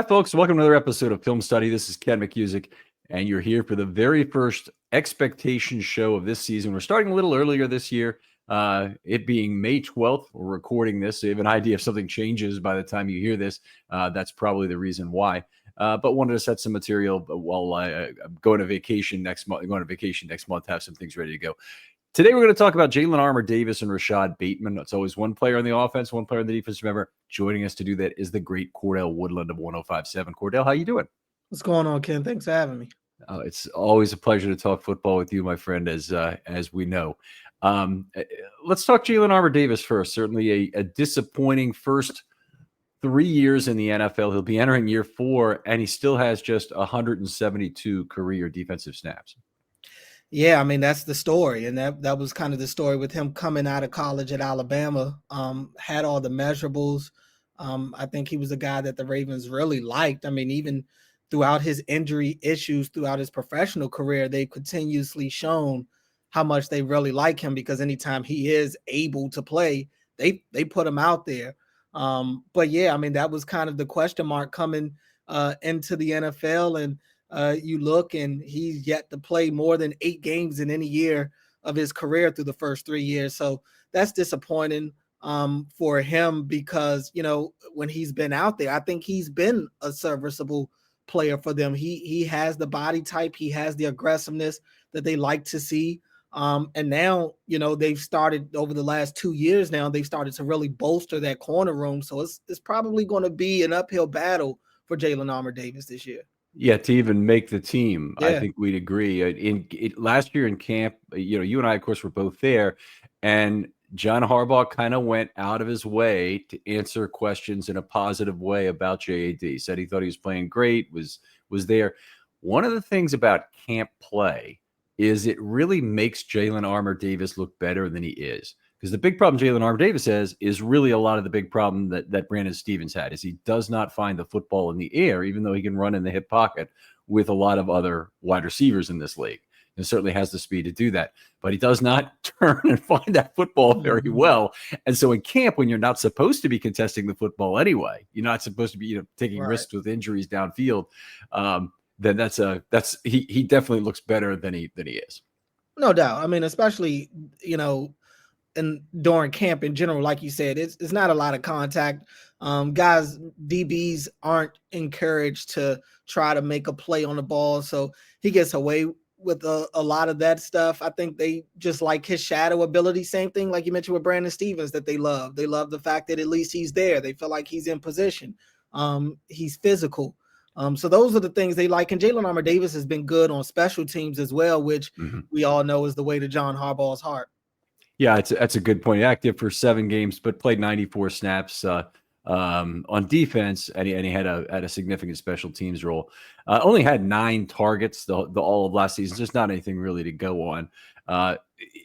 Hi, folks. Welcome to another episode of Film Study. This is Ken McCusick, and you're here for the very first expectation show of this season. We're starting a little earlier this year, it being May 12th. We're recording this, so you have an idea if something changes by the time you hear this. That's probably the reason why. But wanted to set some material while I'm going to vacation next month. Have some things ready to go. Today, we're going to talk about Jalyn Armour-Davis and Rashod Bateman. It's always one player on the offense, one player on the defense. Remember, joining us to do that is the great Cordell Woodland of 105.7. Cordell, how you doing? What's going on, Ken? Thanks for having me. It's always a pleasure to talk football with you, my friend, as we know. Let's talk Jalyn Armour-Davis first. Certainly a disappointing first 3 years in the NFL. He'll be entering year 4, and he still has just 172 career defensive snaps. Yeah, I mean, that's the story. And that was kind of the story with him coming out of college at Alabama, had all the measurables. I think he was a guy that the Ravens really liked. I mean, even throughout his injury issues, throughout his professional career, they've continuously shown how much they really like him, because anytime he is able to play, they put him out there. But yeah, I mean, that was kind of the question mark coming into the NFL. And you look, and he's yet to play more than 8 games in any year of his career through the first 3 years. So that's disappointing for him, because, you know, when he's been out there, I think he's been a serviceable player for them. He has the body type, he has the aggressiveness that they like to see. And now, you know, they've started over the last 2 years now, they've started to really bolster that corner room. So it's probably going to be an uphill battle for Jalyn Armour-Davis this year. Yeah, to even make the team, Yeah. I think we'd agree. Last year in camp, you know, you and I, of course, were both there, and John Harbaugh kind of went out of his way to answer questions in a positive way about JAD. Said he thought he was playing great, was there. One of the things about camp play is it really makes Jalyn Armour-Davis look better than he is. Because the big problem Jalyn Armour-Davis has is really a lot of the big problem that Brandon Stevens had, is he does not find the football in the air, even though he can run in the hip pocket with a lot of other wide receivers in this league. And certainly has the speed to do that. But he does not turn and find that football very well. And so in camp, when you're not supposed to be contesting the football anyway, you're not supposed to be, you know, taking risks with injuries downfield, then he definitely looks better than he is. No doubt. I mean, especially, you know, and during camp in general, like you said, it's not a lot of contact. Guys, DBs aren't encouraged to try to make a play on the ball, so he gets away with a lot of that stuff. I think they just like his shadow ability. Same thing like you mentioned with Brandon Stevens, that they love. They love the fact that at least he's there. They feel like he's in position. He's physical. So those are the things they like. And Jalyn Armour-Davis has been good on special teams as well, which we all know is the way to John Harbaugh's heart. Yeah, that's a good point. Active for 7 games, but played 94 snaps on defense, and he had a significant special teams role. Only had 9 targets the all of last season. Just not anything really to go on.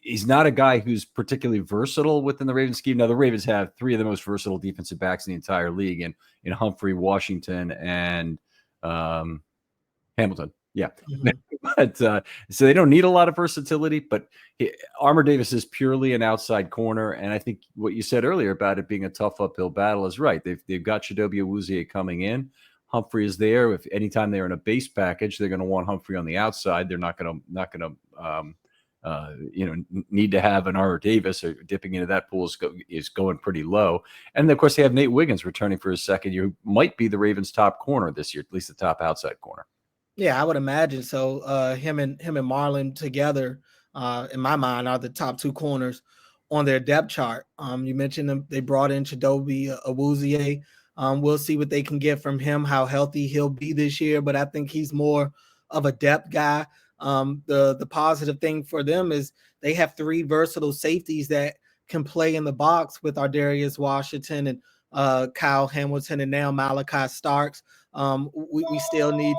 He's not a guy who's particularly versatile within the Ravens scheme. Now, the Ravens have 3 of the most versatile defensive backs in the entire league, in Humphrey, Washington, and Hamilton. Yeah. But so they don't need a lot of versatility, but Armour-Davis is purely an outside corner. And I think what you said earlier about it being a tough uphill battle is right. They've got Chidobe Awuzie coming in. Humphrey is there. If anytime they're in a base package, they're going to want Humphrey on the outside. They're not going to need to have an Armour-Davis, or dipping into that pool is going pretty low. And of course, they have Nate Wiggins returning for his second year, who might be the Ravens' top corner this year, at least the top outside corner. Yeah, I would imagine so. Him and Marlon together, in my mind, are the top 2 corners on their depth chart. You mentioned them; they brought in Chidobe Awuzie. We'll see what they can get from him, how healthy he'll be this year. But I think he's more of a depth guy. The positive thing for them is they have 3 versatile safeties that can play in the box with Ardarius Washington and Kyle Hamilton, and now Malachi Starks. We still need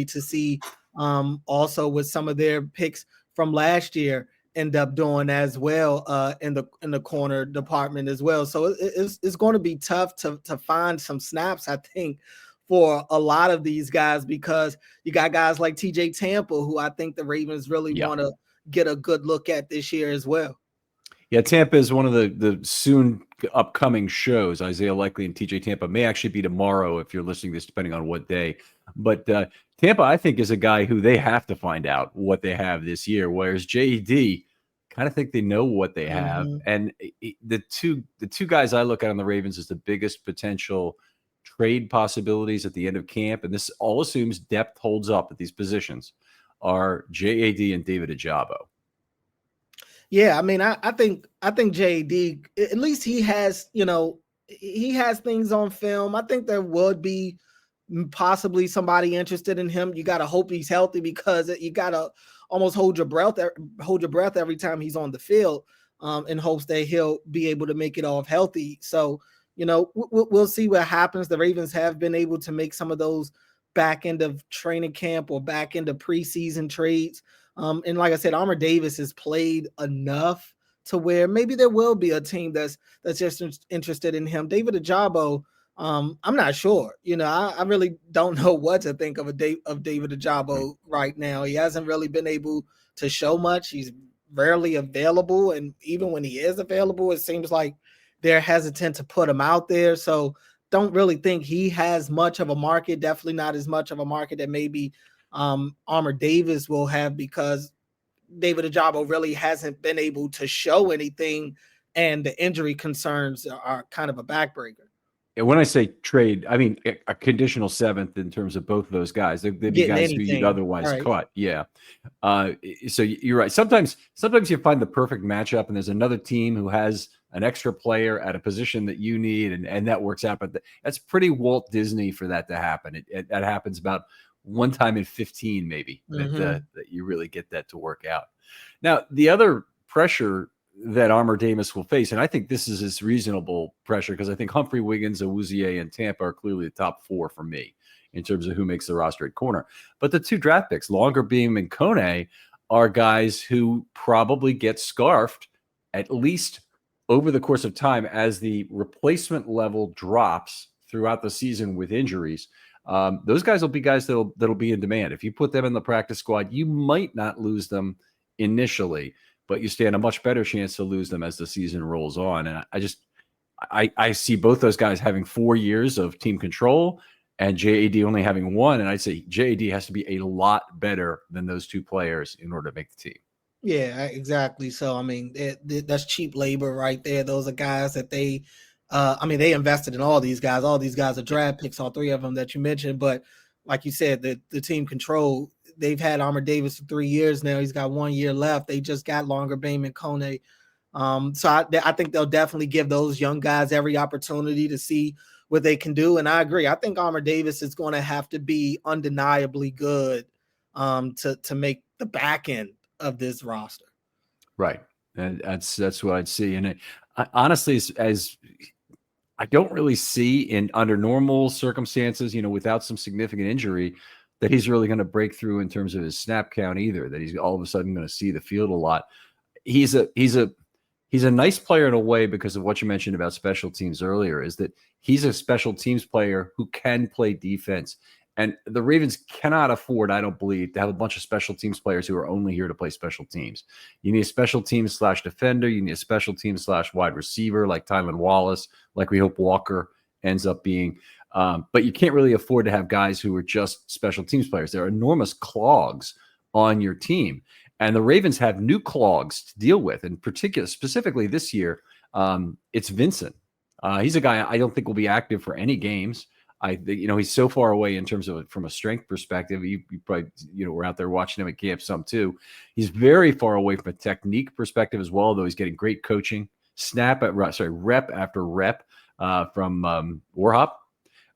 to see also with some of their picks from last year end up doing as well in the corner department as well. So it's going to be tough to find some snaps, I think, for a lot of these guys, because you got guys like TJ Tampa, who I think the Ravens really want to get a good look at this year as well. Yeah, Tampa is one of the soon upcoming shows, Isaiah Likely and TJ Tampa, may actually be tomorrow if you're listening to this, depending on what day. But Tampa, I think, is a guy who they have to find out what they have this year, whereas JED kind of think they know what they have. And the two guys I look at on the Ravens as the biggest potential trade possibilities at the end of camp, and this all assumes depth holds up at these positions, are JAD and David Ojabo. Yeah, I mean, I think JD, at least he has, he has things on film. I think there would be possibly somebody interested in him. You got to hope he's healthy, because you got to almost hold your breath every time he's on the field, in hopes that he'll be able to make it off healthy. So, we'll see what happens. The Ravens have been able to make some of those back end of training camp or back end of preseason trades. And like I said, Armour-Davis has played enough to where maybe there will be a team that's just interested in him. David Ojabo, I'm not sure. I really don't know what to think of David Ojabo right now. He hasn't really been able to show much. He's rarely available, and even when he is available, it seems like they're hesitant to put him out there. So don't really think he has much of a market. Definitely not as much of a market that maybe Armour-Davis will have, because David Ojabo really hasn't been able to show anything, and the injury concerns are kind of a backbreaker. And when I say trade, I mean a conditional seventh in terms of both of those guys. They'd be guys who you'd otherwise cut. Yeah. So you're right. Sometimes you find the perfect matchup, and there's another team who has an extra player at a position that you need, and that works out. But that's pretty Walt Disney for that to happen. That happens about one time in 15, maybe, that you really get that to work out. Now, the other pressure that Armour-Davis will face, and I think this is his reasonable pressure, because I think Humphrey, Wiggins, Awuzie, and Tampa are clearly the top four for me in terms of who makes the roster at corner. But the two draft picks, Longerbeam and Kone, are guys who probably get scarfed at least over the course of time as the replacement level drops throughout the season with injuries. Those guys will be guys that'll be in demand. If you put them in the practice squad, you might not lose them initially, but you stand a much better chance to lose them as the season rolls on. And I see both those guys having 4 years of team control, and JAD only having one. And I'd say JAD has to be a lot better than those two players in order to make the team. Yeah, exactly. So, I mean, that's cheap labor right there. Those are guys that they invested in all these guys. All these guys are draft picks, all three of them that you mentioned. But like you said, the team control, they've had Armour-Davis for 3 years now. He's got 1 year left. They just got Longerbeam and Kone. So I think they'll definitely give those young guys every opportunity to see what they can do. And I agree. I think Armour-Davis is going to have to be undeniably good to make the back end of this roster. Right. And that's what I'd see. And honestly, as I don't really see under normal circumstances, without some significant injury, that he's really going to break through in terms of his snap count either, that he's all of a sudden going to see the field a lot. He's a nice player in a way, because of what you mentioned about special teams earlier, is that he's a special teams player who can play defense. And the Ravens cannot afford, I don't believe, to have a bunch of special teams players who are only here to play special teams. You need a special teams / defender. You need a special teams / wide receiver like Tylan Wallace, like we hope Walker ends up being. But you can't really afford to have guys who are just special teams players. There are enormous clogs on your team. And the Ravens have new clogs to deal with. In particular, specifically this year, it's Vincent. He's a guy I don't think will be active for any games. He's so far away in terms of from a strength perspective. You probably, we're out there watching him at camp some too. He's very far away from a technique perspective as well, though he's getting great coaching, rep after rep from Warhop.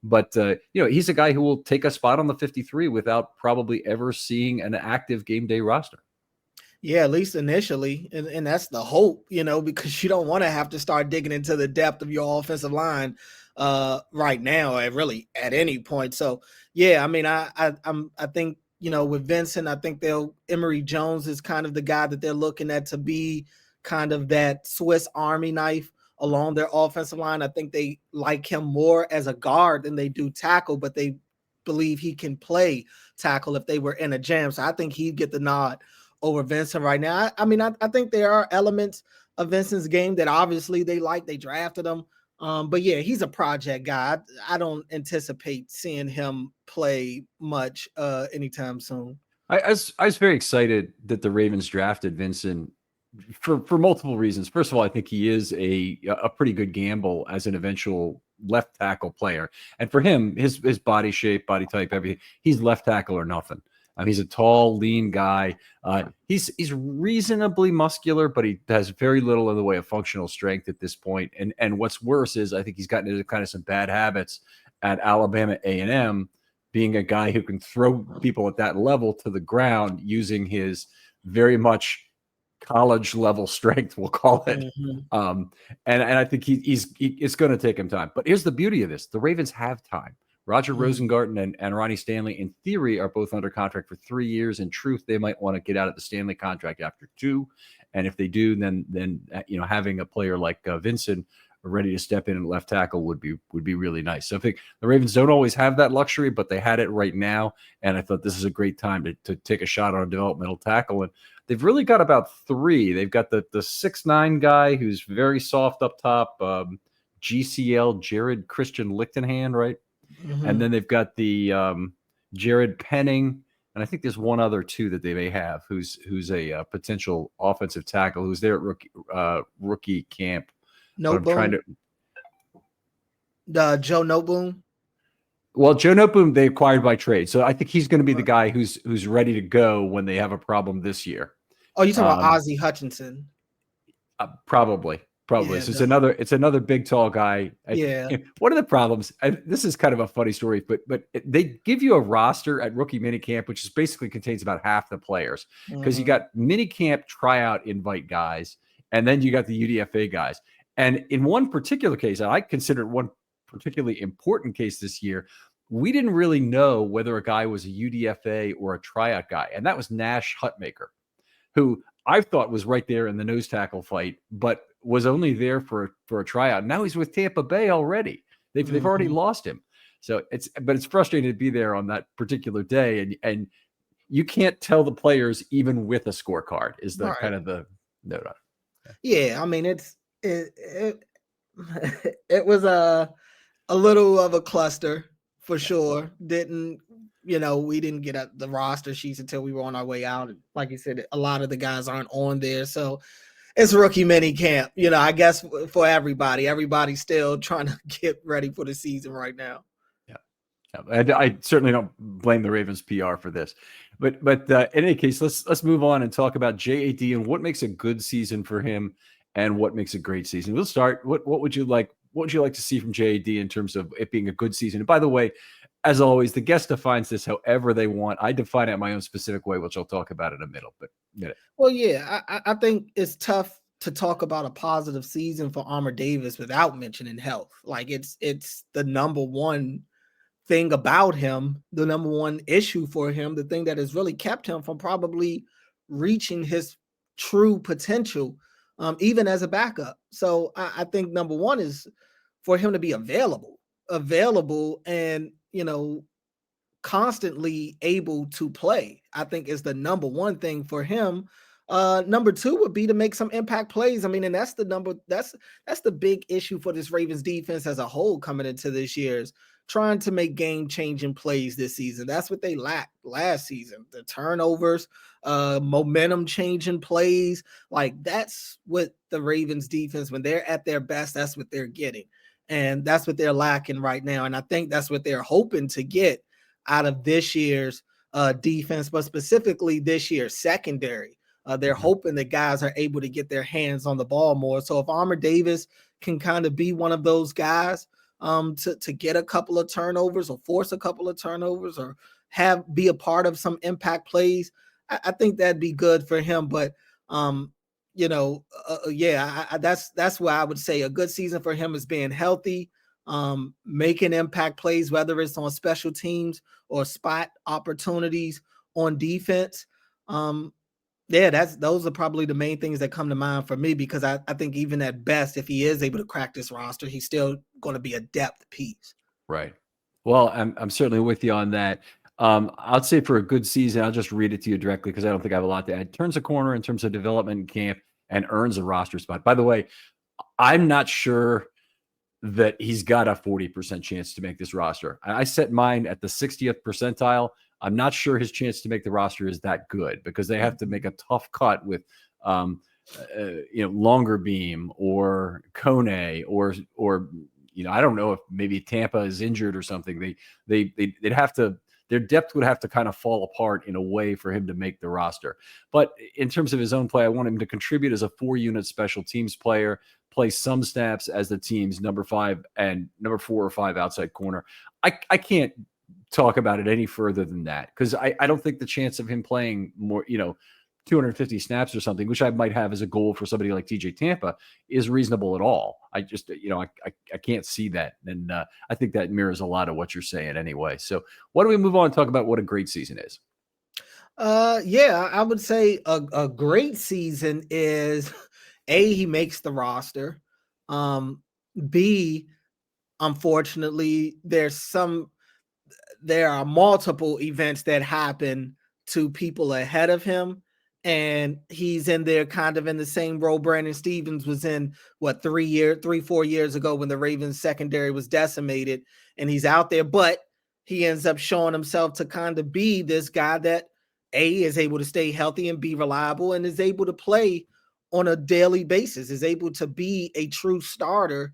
But, he's a guy who will take a spot on the 53 without probably ever seeing an active game day roster. Yeah, at least initially. And that's the hope, because you don't want to have to start digging into the depth of your offensive line right now, at any point. So yeah, I mean, I think, with Vincent, I think Emory Jones is kind of the guy that they're looking at to be kind of that Swiss Army knife along their offensive line. I think they like him more as a guard than they do tackle, but they believe he can play tackle if they were in a jam. So I think he'd get the nod over Vincent right now. I think there are elements of Vincent's game that obviously they like. They drafted him. But yeah, he's a project guy. I don't anticipate seeing him play much anytime soon. I was very excited that the Ravens drafted Vincent for multiple reasons. First of all, I think he is a pretty good gamble as an eventual left tackle player. And for him, his body shape, body type, everything, he's left tackle or nothing. He's a tall, lean guy. He's reasonably muscular, but he has very little in the way of functional strength at this point. And what's worse is I think he's gotten into kind of some bad habits at Alabama A&M, being a guy who can throw people at that level to the ground using his very much college level strength, we'll call it. Mm-hmm. And I think it's going to take him time. But here's the beauty of this: the Ravens have time. Roger Rosengarten and Ronnie Stanley, in theory, are both under contract for 3 years. In truth, they might want to get out of the Stanley contract after 2. And if they do, then having a player like Vincent ready to step in at left tackle would be really nice. So I think the Ravens don't always have that luxury, but they had it right now. And I thought this is a great time to take a shot on a developmental tackle. And they've really got about 3. They've got the 6'9" guy who's very soft up top, GCL Jared Christian Lichtenhand, right? Mm-hmm. And then they've got the Jared Penning, and I think there's one other too that they may have who's a potential offensive tackle who's there at rookie camp. Joe Noteboom. Well, Joe Noteboom they acquired by trade, so I think he's going to be the guy who's ready to go when they have a problem this year. Oh, you talking about Ozzie Hutchinson? Probably. Yeah, so it's another big tall guy. Yeah. One of the problems, this is kind of a funny story, but they give you a roster at rookie minicamp, which basically contains about half the players, because you got minicamp tryout invite guys, and then you got the UDFA guys. And in one particular case, I consider one particularly important case this year, we didn't really know whether a guy was a UDFA or a tryout guy, and that was Nash Hutmaker, who I thought was right there in the nose tackle fight, but was only there for a tryout. Now he's with Tampa Bay already. They've already lost him. So it's frustrating to be there on that particular day, and you can't tell the players even with a scorecard is the kind of the note on it. Yeah, I mean it was a little of a cluster for sure. We didn't get the roster sheets until we were on our way out. Like you said, a lot of the guys aren't on there. So it's rookie mini camp. I guess for everybody's still trying to get ready for the season right now. Yeah. I certainly don't blame the Ravens PR for this. But in any case, let's move on and talk about JAD and what makes a good season for him and what makes a great season. We'll start. What would you like? What would you like to see from JAD in terms of it being a good season? And by the way, as always, the guest defines this however they want. I define it in my own specific way, which I'll talk about in a minute. Well, yeah, I think it's tough to talk about a positive season for Armour-Davis without mentioning health. Like it's the number one thing about him, the number one issue for him, the thing that has really kept him from probably reaching his true potential, even as a backup. So I think number one is for him to be available and, constantly able to play, I think is the number one thing for him. Number two would be to make some impact plays. I mean, and that's the big issue for this Ravens defense as a whole coming into this year's trying to make game-changing plays this season. That's what they lacked last season. The turnovers, momentum-changing plays. Like, that's what the Ravens defense, when they're at their best, that's what they're getting. And that's what they're lacking right now. And I think that's what they're hoping to get out of this year's defense, but specifically this year's secondary. They're hoping that guys are able to get their hands on the ball more. So if Armour-Davis can kind of be one of those guys to get a couple of turnovers or force a couple of turnovers or be a part of some impact plays, I think that'd be good for him. But that's why I would say a good season for him is being healthy, making impact plays, whether it's on special teams or spot opportunities on defense. Those are probably the main things that come to mind for me, because I think even at best, if he is able to crack this roster, he's still going to be a depth piece. Right. Well, I'm certainly with you on that. I'd say for a good season, I'll just read it to you directly because I don't think I have a lot to add. Turns a corner in terms of development in camp. and earns a roster spot. By the way, I'm not sure that he's got a 40% chance to make this roster. I set mine at the 60th percentile. I'm not sure his chance to make the roster is that good because they have to make a tough cut with, Longer Beam or Kone or I don't know if maybe Tampa is injured or something. They'd have to. Their depth would have to kind of fall apart in a way for him to make the roster. But in terms of his own play, I want him to contribute as a 4-unit special teams player, play some snaps as the team's number 5 and number 4 or 5 outside corner. I can't talk about it any further than that because I don't think the chance of him playing more, 250 snaps or something, which I might have as a goal for somebody like TJ Tampa, is reasonable at all. I just, I can't see that. And I think that mirrors a lot of what you're saying anyway. So why don't we move on and talk about what a great season is? Yeah, I would say a great season is A, he makes the roster. B, unfortunately, there are multiple events that happen to people ahead of him. And he's in there kind of in the same role Brandon Stevens was in, 4 years ago when the Ravens secondary was decimated. And he's out there, but he ends up showing himself to kind of be this guy that A, is able to stay healthy and be reliable and is able to play on a daily basis, is able to be a true starter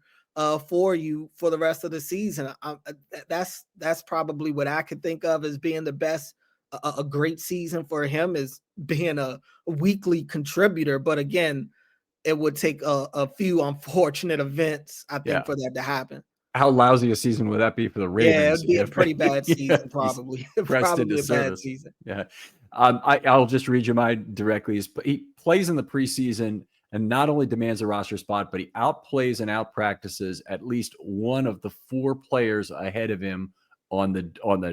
for you for the rest of the season. That's probably what I could think of as being the best. A great season for him is being a weekly contributor. But again, it would take a few unfortunate events, I think, for that to happen. How lousy a season would that be for the Ravens? Yeah, it'd be a pretty bad season, probably. Probably a bad season. Yeah. I'll just read you mine directly. He plays in the preseason and not only demands a roster spot, but he outplays and outpractices at least one of the 4 players ahead of him on the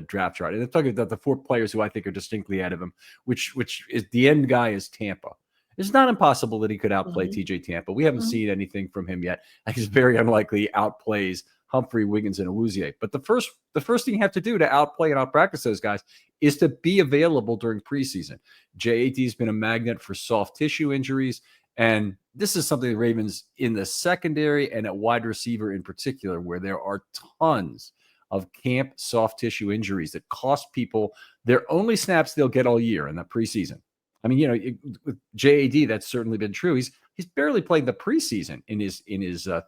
draft chart. And I'm talking about the 4 players who I think are distinctly ahead of him, which is the end guy is Tampa. It's not impossible that he could outplay TJ Tampa. We haven't seen anything from him yet. He's very unlikely he outplays Humphrey, Wiggins, and Awuzie. But the first thing you have to do to outplay and outpractice those guys is to be available during preseason. JAD has been a magnet for soft tissue injuries. And this is something the Ravens in the secondary and at wide receiver in particular, where there are tons of camp soft tissue injuries that cost people their only snaps they'll get all year in the preseason. I mean, with JAD, that's certainly been true. He's barely played the preseason in his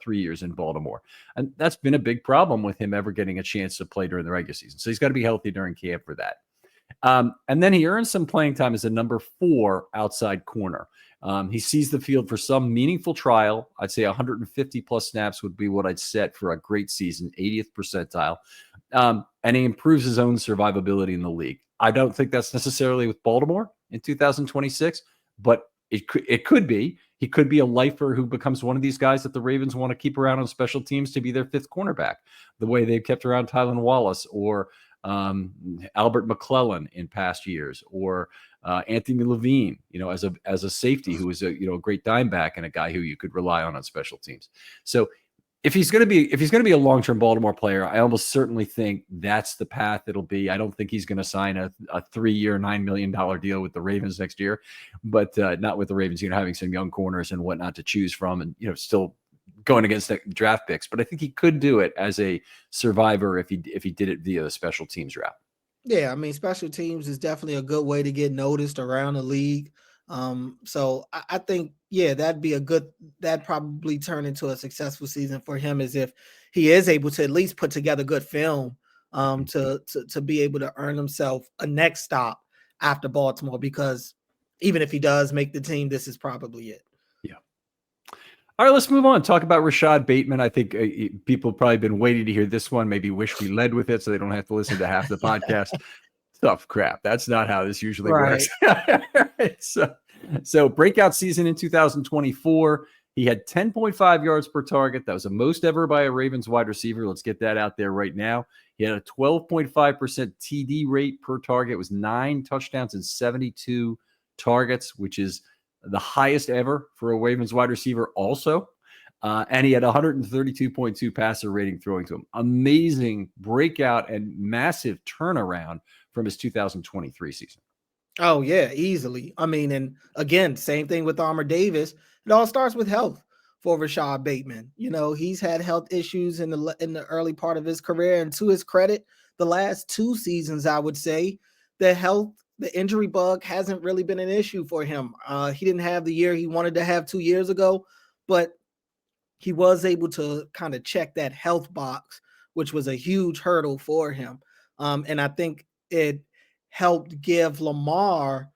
3 years in Baltimore. And that's been a big problem with him ever getting a chance to play during the regular season. So he's got to be healthy during camp for that. And then he earns some playing time as a number 4 outside corner. He sees the field for some meaningful trial. I'd say 150 plus snaps would be what I'd set for a great season, 80th percentile. And he improves his own survivability in the league. I don't think that's necessarily with Baltimore in 2026, but it could be. He could be a lifer who becomes one of these guys that the Ravens want to keep around on special teams to be their 5th cornerback, the way they've kept around Tylan Wallace or Albert McClellan in past years, or Anthony Levine, as a safety who is a great dime back and a guy who you could rely on special teams. So if he's going to be a long-term Baltimore player, I almost certainly think that's the path it'll be. I don't think he's going to sign a 3-year, $9 million deal with the Ravens next year, but not with the Ravens, having some young corners and whatnot to choose from, and still going against the draft picks. But I think he could do it as a survivor if he did it via the special teams route. Yeah, I mean, special teams is definitely a good way to get noticed around the league. So I think, that'd probably turn into a successful season for him, as if he is able to at least put together good film to be able to earn himself a next stop after Baltimore, because even if he does make the team, this is probably it. Yeah. All right, let's move on. Talk about Rashod Bateman. I think people have probably been waiting to hear this one, maybe wish we led with it so they don't have to listen to half the podcast. Tough crap. That's not how this usually works. So breakout season in 2024. He had 10.5 yards per target. That was the most ever by a Ravens wide receiver. Let's get that out there right now. He had a 12.5% TD rate per target. It was 9 touchdowns and 72 targets, which is the highest ever for a Ravens wide receiver also. And he had 132.2 passer rating throwing to him. Amazing breakout and massive turnaround from his 2023 season. Oh yeah, easily. I mean, and again, same thing with Armour-Davis. It all starts with health for Rashod Bateman. You know, he's had health issues in the early part of his career, and to his credit, the last 2 seasons, I would say, the injury bug hasn't really been an issue for him. He didn't have the year he wanted to have 2 years ago, but he was able to kind of check that health box, which was a huge hurdle for him. And I think it helped give Lamar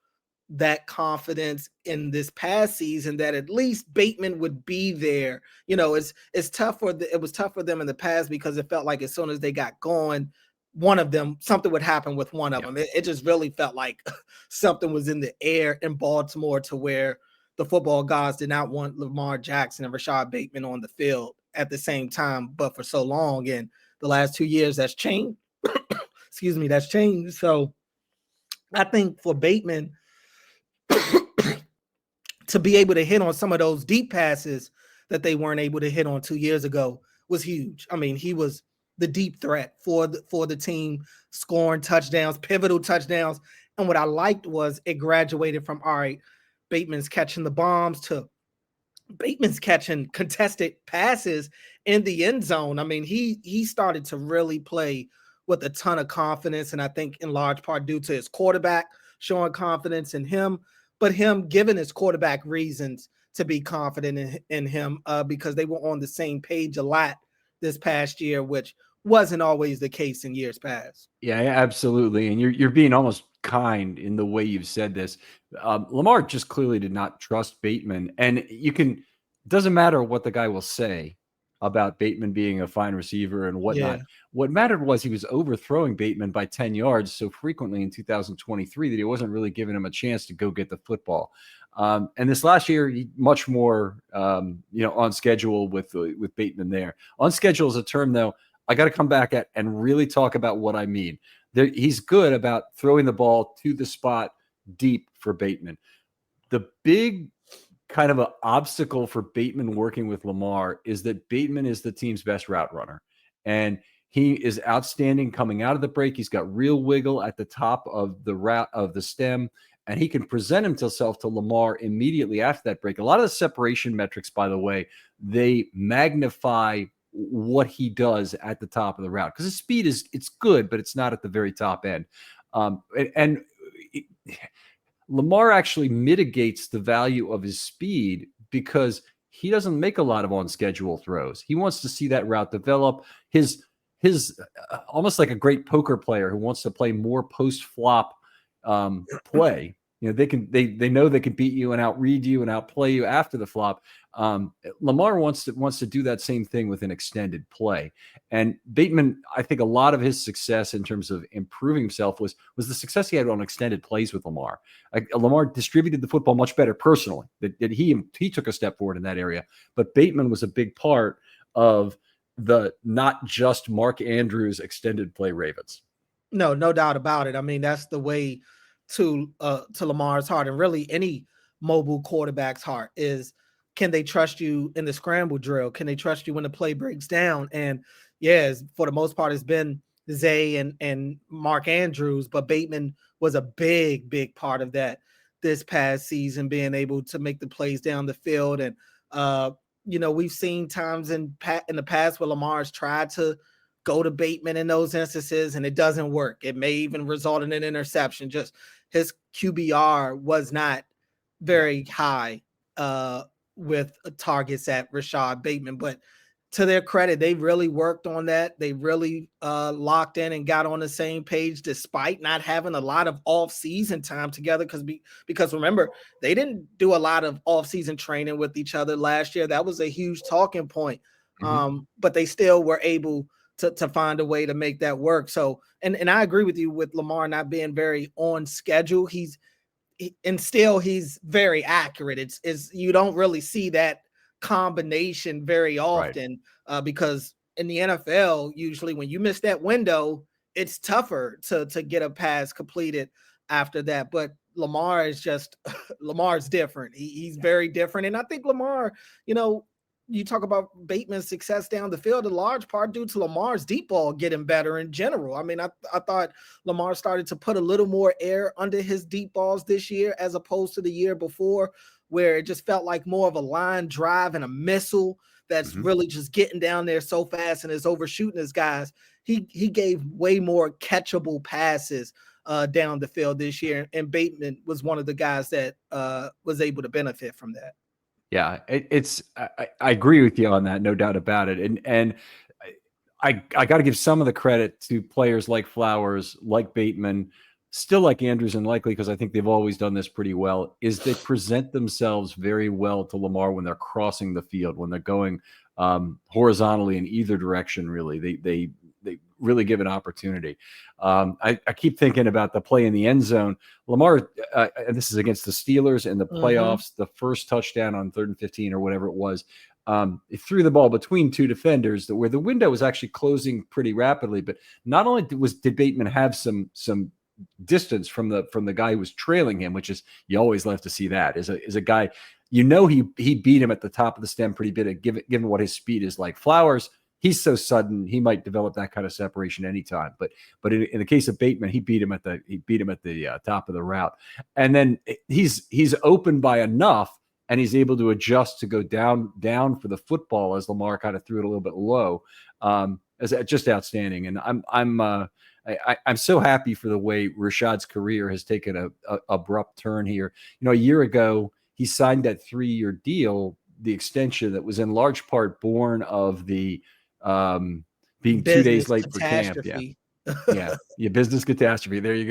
that confidence in this past season that at least Bateman would be there. You know, it's tough it was tough for them in the past because it felt like as soon as they got going, one of them, something would happen with one of Yeah. them. It just really felt like something was in the air in Baltimore to where the football gods did not want Lamar Jackson and Rashod Bateman on the field at the same time, but for so long. And the last 2 years, that's changed. Excuse me, that's changed. So I think for Bateman to be able to hit on some of those deep passes that they weren't able to hit on 2 years ago was huge. I mean, he was the deep threat for the team, scoring touchdowns, pivotal touchdowns. And what I liked was it graduated from, all right, Bateman's catching the bombs to Bateman's catching contested passes in the end zone. I mean, he started to really play with a ton of confidence, and I think in large part due to his quarterback showing confidence in him, but him giving his quarterback reasons to be confident in him because they were on the same page a lot this past year, which wasn't always the case in years past. Yeah, absolutely. And you're being almost kind in the way you've said this. Lamar just clearly did not trust Bateman, and it doesn't matter what the guy will say about Bateman being a fine receiver and Yeah. whatnot. What mattered was he was overthrowing Bateman by 10 yards so frequently in 2023 that he wasn't really giving him a chance to go get the football. And this last year, much more, on schedule with Bateman there. On schedule is a term, though, I got to come back at and really talk about what I mean. He's good about throwing the ball to the spot deep for Bateman. The big kind of an obstacle for Bateman working with Lamar is that Bateman is the team's best route runner. And he is outstanding coming out of the break. He's got real wiggle at the top of the route of the stem, and he can present himself to Lamar immediately after that break. A lot of the separation metrics, by the way, they magnify what he does at the top of the route because his speed it's good, but it's not at the very top end. Lamar actually mitigates the value of his speed because he doesn't make a lot of on schedule throws. He wants to see that route develop. His almost like a great poker player who wants to play more post flop play. You know, they know they can beat you and outread you and outplay you after the flop. Lamar wants to do that same thing with an extended play. And Bateman, I think a lot of his success in terms of improving himself was the success he had on extended plays with Lamar. Lamar distributed the football much better personally. That he took a step forward in that area. But Bateman was a big part of the not just Mark Andrews extended play Ravens. No doubt about it. I mean, that's the way to Lamar's heart, and really any mobile quarterback's heart is, can they trust you in the scramble drill? Can they trust you when the play breaks down? And yes, for the most part, it's been Zay and Mark Andrews, but Bateman was a big part of that this past season, being able to make the plays down the field. And we've seen times in the past where Lamar's tried to go to Bateman in those instances, and it doesn't work. It may even result in an interception. Just his QBR was not very high with targets at Rashod Bateman. But to their credit, they really worked on that. They really locked in and got on the same page despite not having a lot of off-season time together. Because remember, they didn't do a lot of off-season training with each other last year. That was a huge talking point. But they still were able to find a way to make that work. So, and I agree with you with Lamar not being very on schedule. He's very accurate. It's you don't really see that combination very often, because in the NFL, usually when you miss that window, it's tougher to get a pass completed after that. But Lamar is just Lamar's different. He's very different. And I think Lamar, you talk about Bateman's success down the field in large part due to Lamar's deep ball getting better in general. I mean, I thought Lamar started to put a little more air under his deep balls this year as opposed to the year before, where it just felt like more of a line drive and a missile that's really just getting down there so fast and is overshooting his guys. He gave way more catchable passes down the field this year, and Bateman was one of the guys that was able to benefit from that. Yeah, I agree with you on that, no doubt about it. And I got to give some of the credit to players like Flowers, like Bateman, still like Andrews and Likely, because I think they've always done this pretty well, is they present themselves very well to Lamar when they're crossing the field, when they're going horizontally in either direction. Really, they really give an opportunity. I keep thinking about the play in the end zone. Lamar, and this is against the Steelers in the playoffs, the first touchdown on 3rd and 15 or whatever it was. He threw the ball between two defenders where the window was actually closing pretty rapidly. But not only did Bateman have some distance from the guy who was trailing him, which is, you always love to see that, is a guy, he beat him at the top of the stem pretty bit, given what his speed is like. Flowers, he's so sudden, he might develop that kind of separation anytime. But in the case of Bateman, he beat him at the top of the route, and then he's open by enough, and he's able to adjust to go down for the football as Lamar kind of threw it a little bit low. As just outstanding, and I'm so happy for the way Rashod's career has taken a abrupt turn here. A year ago he signed that 3-year deal, the extension that was in large part born of the being 2 days late for camp. Yeah, business catastrophe. There you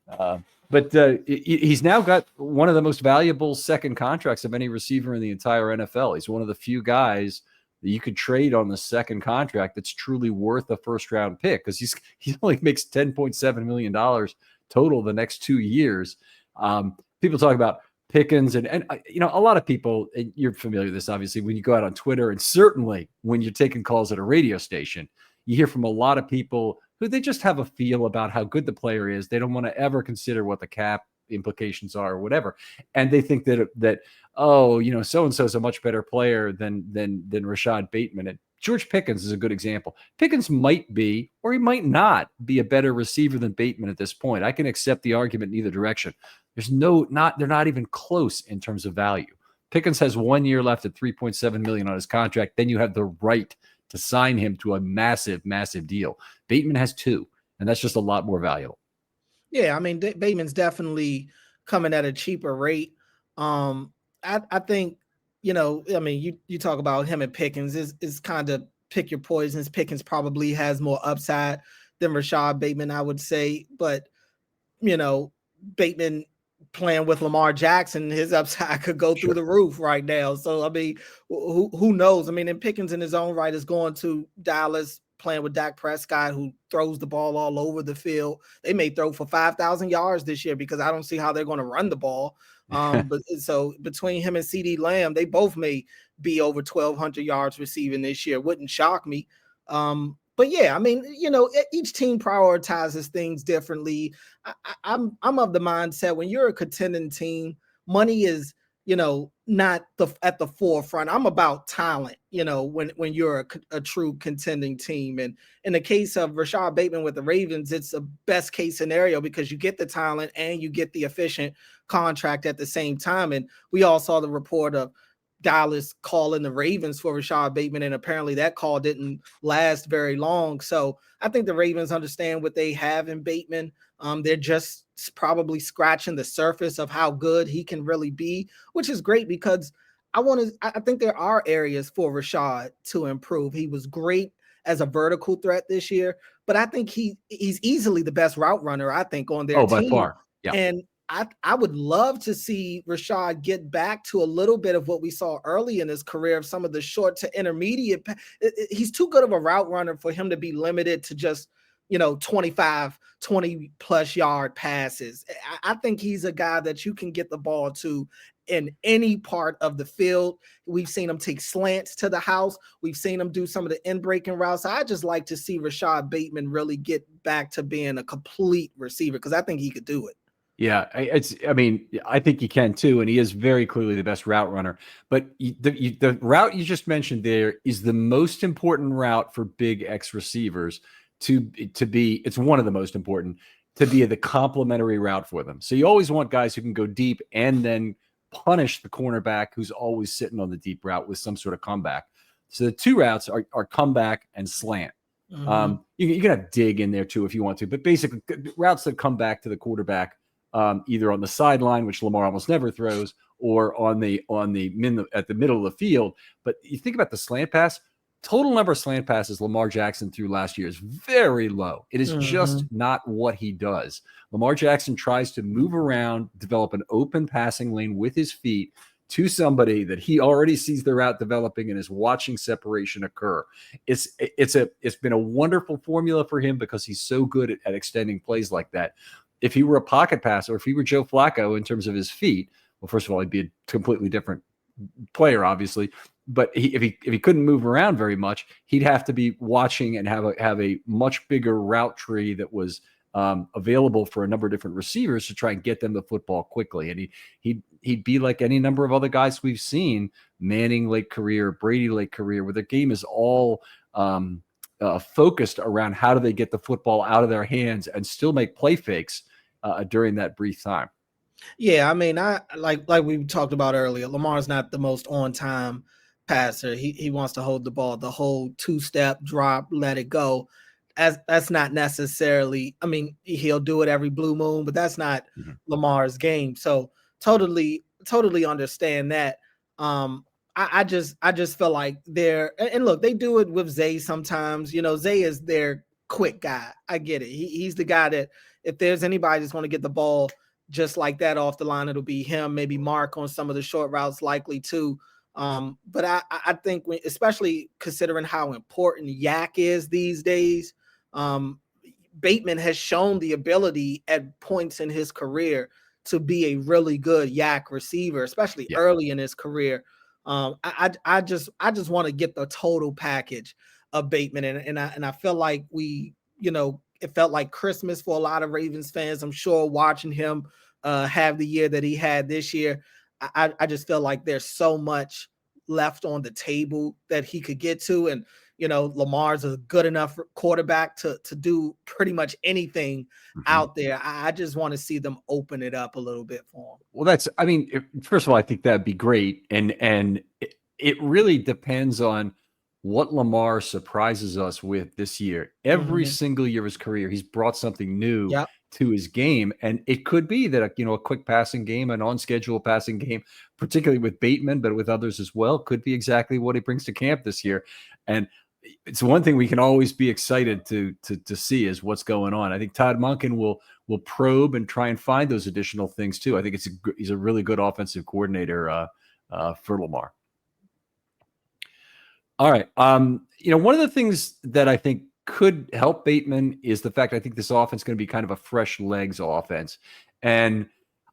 go. But he's now got one of the most valuable second contracts of any receiver in the entire NFL. He's one of the few guys that you could trade on the second contract that's truly worth a first-round pick, because he only makes $10.7 million total the next 2 years. People talk about Pickens and a lot of people, and you're familiar with this, obviously, when you go out on Twitter, and certainly when you're taking calls at a radio station, you hear from a lot of people who they just have a feel about how good the player is. They don't want to ever consider what the cap implications are or whatever. And they think that so-and-so is a much better player than Rashod Bateman. And George Pickens is a good example. Pickens might be, or he might not be, a better receiver than Bateman at this point. I can accept the argument in either direction. They're not even close in terms of value. Pickens has 1 year left at $3.7 million on his contract. Then you have the right to sign him to a massive, massive deal. Bateman has 2, and that's just a lot more valuable. Yeah, I mean, Bateman's definitely coming at a cheaper rate. I think, you talk about him and Pickens is kind of pick your poisons. Pickens probably has more upside than Rashod Bateman, I would say. But, Bateman playing with Lamar Jackson, his upside could go through the roof right now. So, I mean, who knows? I mean, and Pickens in his own right is going to Dallas, playing with Dak Prescott, who throws the ball all over the field. They may throw for 5,000 yards this year, because I don't see how they're going to run the ball. But so between him and CD Lamb, they both may be over 1,200 yards receiving this year. Wouldn't shock me. But yeah, I mean, each team prioritizes things differently. I'm of the mindset, when you're a contending team, money is, not at the forefront. I'm about talent, when you're a true contending team. And in the case of Rashod Bateman with the Ravens, it's a best case scenario, because you get the talent and you get the efficient contract at the same time. And we all saw the report of Dallas calling the Ravens for Rashod Bateman, and apparently that call didn't last very long. So I think the Ravens understand what they have in Bateman. They're just probably scratching the surface of how good he can really be, which is great, because I think there are areas for Rashod to improve. He was great as a vertical threat this year, but I think he's easily the best route runner, I think, on their team. By far. Yeah. And I would love to see Rashod get back to a little bit of what we saw early in his career, of some of the short to intermediate. He's too good of a route runner for him to be limited to just, 20 plus yard passes. I think he's a guy that you can get the ball to in any part of the field. We've seen him take slants to the house. We've seen him do some of the in-breaking routes. I just like to see Rashod Bateman really get back to being a complete receiver, because I think he could do it. Yeah, I mean, I think you can too, and he is very clearly the best route runner. But the route you just mentioned there is the most important route for big X receivers to be. It's one of the most important to be the complementary route for them. So you always want guys who can go deep and then punish the cornerback who's always sitting on the deep route with some sort of comeback. So the two routes are comeback and slant. Mm-hmm. You can have dig in there too if you want to, but basically routes that come back to the quarterback, either on the sideline, which Lamar almost never throws, or at the middle of the field. But you think about the slant pass. Total number of slant passes Lamar Jackson threw last year is very low. It is just not what he does. Lamar Jackson tries to move around, develop an open passing lane with his feet to somebody that he already sees the route developing and is watching separation occur. It's been a wonderful formula for him because he's so good at extending plays like that. If he were a pocket passer, if he were Joe Flacco in terms of his feet, well, first of all, he'd be a completely different player, obviously. But if he couldn't move around very much, he'd have to be watching and have a much bigger route tree that was available for a number of different receivers to try and get them the football quickly. And he'd be like any number of other guys we've seen, Manning late career, Brady late career, where the game is all focused around how do they get the football out of their hands and still make play fakes during that brief time. Yeah, I mean, I like we talked about earlier. Lamar's not the most on time passer. He wants to hold the ball, the whole 2-step drop, let it go. As that's not necessarily. I mean, he'll do it every blue moon, but that's not Lamar's game. So totally understand that. I just feel like they're and look, they do it with Zay sometimes. You know, Zay is their quick guy. I get it. He's the guy that if there's anybody that's going to get the ball just like that off the line, it'll be him, maybe Mark on some of the short routes, likely too. But I think especially considering how important Yak is these days, Bateman has shown the ability at points in his career to be a really good Yak receiver, especially early in his career. I just want to get the total package of Bateman, and I feel like it felt like Christmas for a lot of Ravens fans. I'm sure watching him have the year that he had this year, I just feel like there's so much left on the table that he could get to. And, Lamar's a good enough quarterback to do pretty much anything out there. I just want to see them open it up a little bit for him. Well, first of all, I think that'd be great. And it really depends on what Lamar surprises us with this year. Every single year of his career, he's brought something new to his game. And it could be that, a quick passing game, an on-schedule passing game, particularly with Bateman, but with others as well, could be exactly what he brings to camp this year. And it's one thing we can always be excited to see is what's going on. I think Todd Monken will probe and try and find those additional things too. I think he's a really good offensive coordinator for Lamar. All right. One of the things that I think could help Bateman is the fact I think this offense is going to be kind of a fresh legs offense. And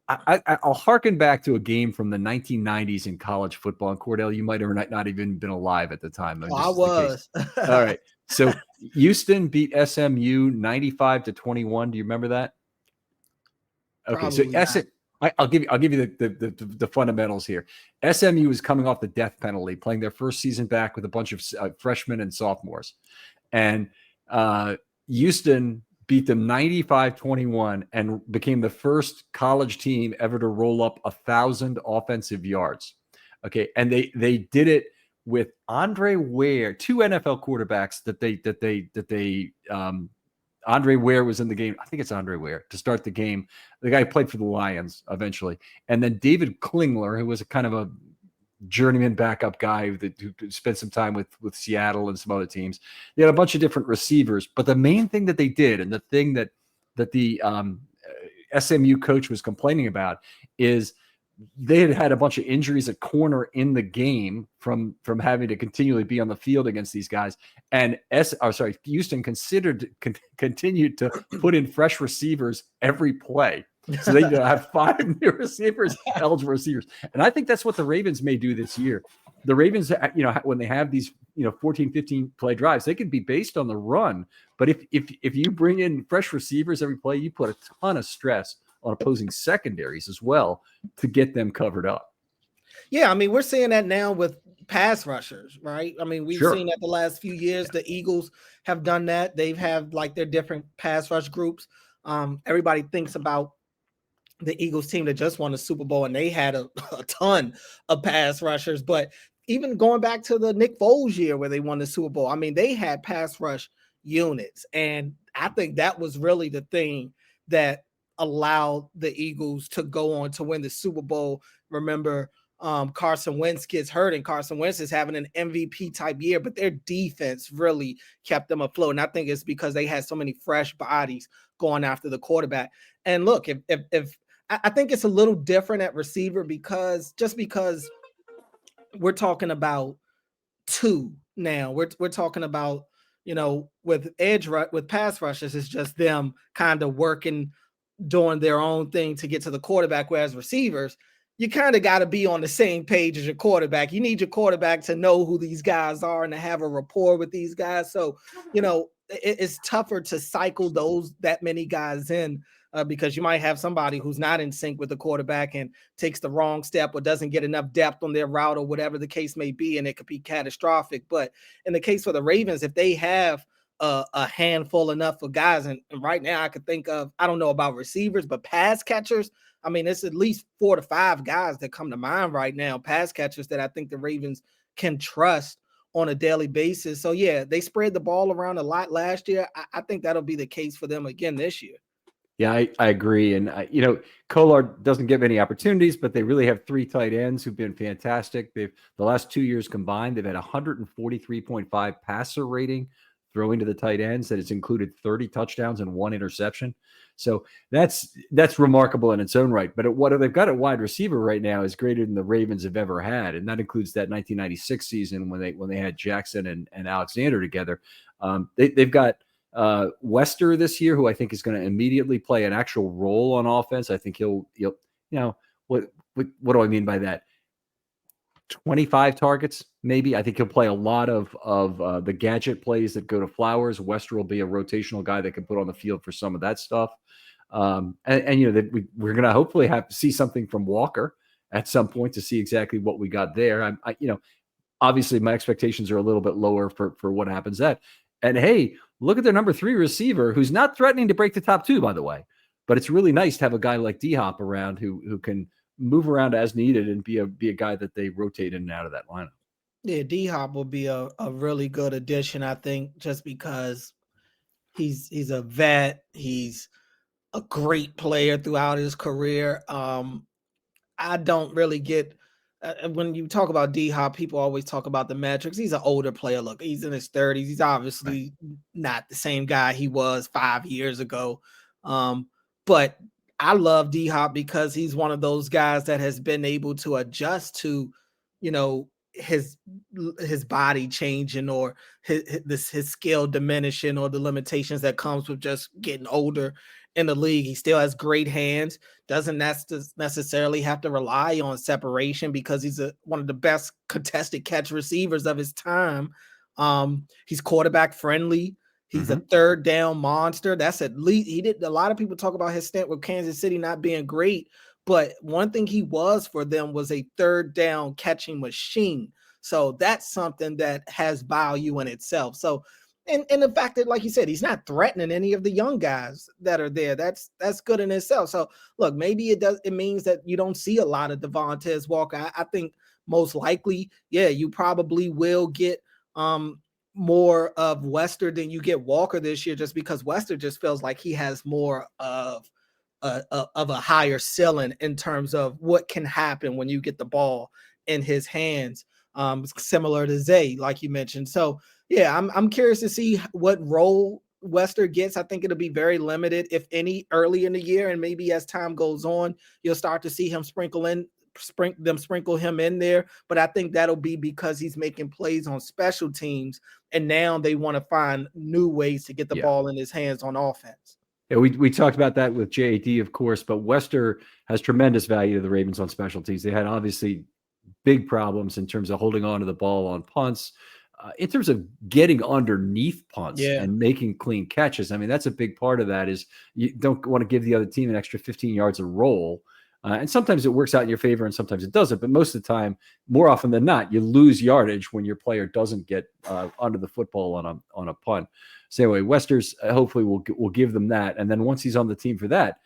I'll harken back to a game from the 1990s in college football. And Cordell, you might have not even been alive at the time. I was. All right. So Houston beat SMU 95-21. Do you remember that? Okay. So I'll give you the fundamentals here. SMU was coming off the death penalty, playing their first season back with a bunch of freshmen and sophomores. And Houston beat them 95-21 and became the first college team ever to roll up 1,000 offensive yards. Okay. And they did it with Andre Ware, two NFL quarterbacks Andre Ware was in the game. I think it's Andre Ware to start the game. The guy played for the Lions eventually. And then David Klingler, who was a kind of a journeyman backup guy who spent some time with Seattle and some other teams. They had a bunch of different receivers. But the main thing that they did, and the thing that the SMU coach was complaining about, is they had a bunch of injuries at corner in the game from having to continually be on the field against these guys. And Houston continued to put in fresh receivers every play. So they have 5 new receivers, eligible receivers. And I think that's what the Ravens may do this year. The Ravens, when they have these, 14, 15 play drives, they can be based on the run. But if you bring in fresh receivers every play, you put a ton of stress on opposing secondaries as well to get them covered up. Yeah, I mean, we're seeing that now with pass rushers, right? I mean, we've Sure. seen that the last few years. The Eagles have done that. They've had like their different pass rush groups. Everybody thinks about the Eagles team that just won the Super Bowl, and they had a ton of pass rushers. But even going back to the Nick Foles year where they won the Super Bowl, I mean, they had pass rush units. And I think that was really the thing that allowed the Eagles to go on to win the Super Bowl. Remember, Carson Wentz gets hurt, and Carson Wentz is having an MVP type year, but their defense really kept them afloat. And I think it's because they had so many fresh bodies going after the quarterback. And look, if I think it's a little different at receiver because we're talking about two now. We're talking about, with with pass rushers, it's just them kind of working, doing their own thing to get to the quarterback. Whereas receivers, you kind of got to be on the same page as your quarterback. You need your quarterback to know who these guys are and to have a rapport with these guys. So, it's tougher to cycle that many guys in. Because you might have somebody who's not in sync with the quarterback and takes the wrong step or doesn't get enough depth on their route or whatever the case may be, and it could be catastrophic. But in the case for the Ravens, if they have a handful enough of guys, and right now I could think of, I don't know about receivers, but pass catchers, I mean, it's at least 4 to 5 guys that come to mind right now, pass catchers that I think the Ravens can trust on a daily basis. So, yeah, they spread the ball around a lot last year. I think that'll be the case for them again this year. Yeah, I agree. And, Kolar doesn't get many opportunities, but they really have 3 tight ends who've been fantastic. The last 2 years combined, they've had 143.5 passer rating throwing to the tight ends. That has included 30 touchdowns and 1 interception. So that's remarkable in its own right. But what they've got at wide receiver right now is greater than the Ravens have ever had. And that includes that 1996 season when they had Jackson and Alexander together. They've got Wester this year, who I think is going to immediately play an actual role on offense. I think he'll what do I mean by that? 25 targets, maybe. I think he'll play a lot of the gadget plays that go to Flowers. Wester will be a rotational guy that can put on the field for some of that stuff. We're going to hopefully see something from Walker at some point to see exactly what we got there. Obviously my expectations are a little bit lower for what happens that. And hey, look at their number 3 receiver, who's not threatening to break the top 2, by the way. But it's really nice to have a guy like D-Hop around who can move around as needed and be a guy that they rotate in and out of that lineup. Yeah, D-Hop will be a really good addition, I think, just because he's a vet. He's a great player throughout his career. I don't really get when you talk about D-Hop, people always talk about the metrics. He's an older player. Look, he's in his 30s. He's obviously not the same guy he was 5 years ago. But I love D-Hop because he's one of those guys that has been able to adjust to, his body changing or his skill diminishing or the limitations that comes with just getting older in the league. He still has great hands, doesn't necessarily have to rely on separation because he's one of the best contested catch receivers of his time. He's quarterback friendly. He's a third down monster. That's at least a lot of people talk about his stint with Kansas City not being great, but one thing he was for them was a third down catching machine. So that's something that has value in itself. So, and the fact that, like you said, he's not threatening any of the young guys that are there. That's good in itself. So look, maybe it means that you don't see a lot of Devontae Walker. I think most likely, yeah, you probably will get more of Wester than you get Walker this year, just because Wester just feels like he has more of a higher ceiling in terms of what can happen when you get the ball in his hands. Similar to Zay, like you mentioned. So yeah, I'm curious to see what role Wester gets. I think it'll be very limited, if any, early in the year, and maybe as time goes on, you'll start to see him sprinkle him in there. But I think that'll be because he's making plays on special teams, and now they want to find new ways to get the ball in his hands on offense. Yeah, we talked about that with JAD, of course, but Wester has tremendous value to the Ravens on specialties. They had obviously big problems in terms of holding on to the ball on punts. in terms of getting underneath punts Yeah. and making clean catches. I mean, that's a big part of that is you don't want to give the other team an extra 15 yards a roll. And sometimes it works out in your favor and sometimes it doesn't. But most of the time, more often than not, you lose yardage when your player doesn't get under the football on a punt. So anyway, Westers hopefully will give them that. And then once he's on the team for that,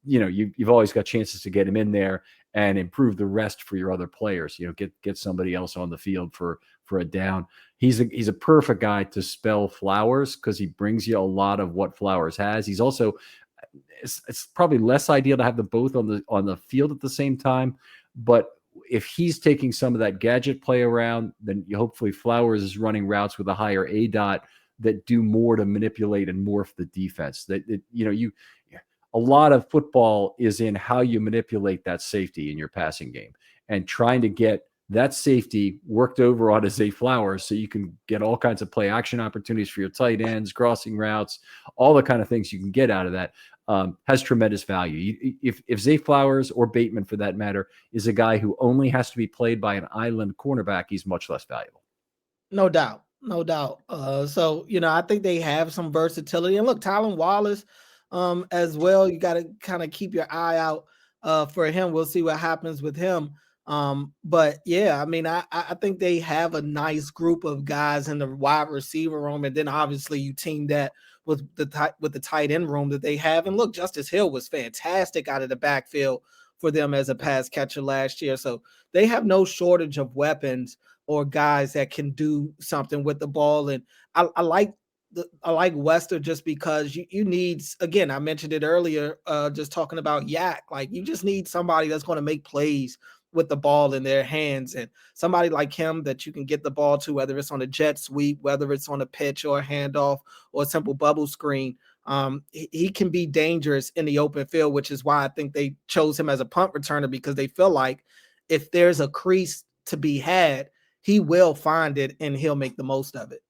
you've always got chances to get him in there and improve the rest for your other players. Get somebody else on the field for a down. He's a perfect guy to spell Flowers because he brings you a lot of what Flowers has. He's also it's probably less ideal to have them both on the field at the same time, but if he's taking some of that gadget play around, then hopefully Flowers is running routes with a higher A dot that do more to manipulate and morph the defense. A lot of football is in how you manipulate that safety in your passing game and trying to get that safety worked over on Zay Flowers so you can get all kinds of play action opportunities for your tight ends, crossing routes, all the kind of things you can get out of that. Has tremendous value. If Zay Flowers or Bateman, for that matter, is a guy who only has to be played by an island cornerback, he's much less valuable. No doubt. No doubt. So, I think they have some versatility. And look, Tylan Wallace as well, you got to kind of keep your eye out for him. We'll see what happens with him. But yeah, I mean, I think they have a nice group of guys in the wide receiver room. And then obviously you team that with the tight end room that they have. And look, Justice Hill was fantastic out of the backfield for them as a pass catcher last year. So they have no shortage of weapons or guys that can do something with the ball. And I like Wester just because you need, again, I mentioned it earlier, just talking about Yak, like you just need somebody that's going to make plays with the ball in their hands, and somebody like him that you can get the ball to, whether it's on a jet sweep, whether it's on a pitch or a handoff or a simple bubble screen. He can be dangerous in the open field, which is why I think they chose him as a punt returner, because they feel like if there's a crease to be had, he will find it and he'll make the most of it.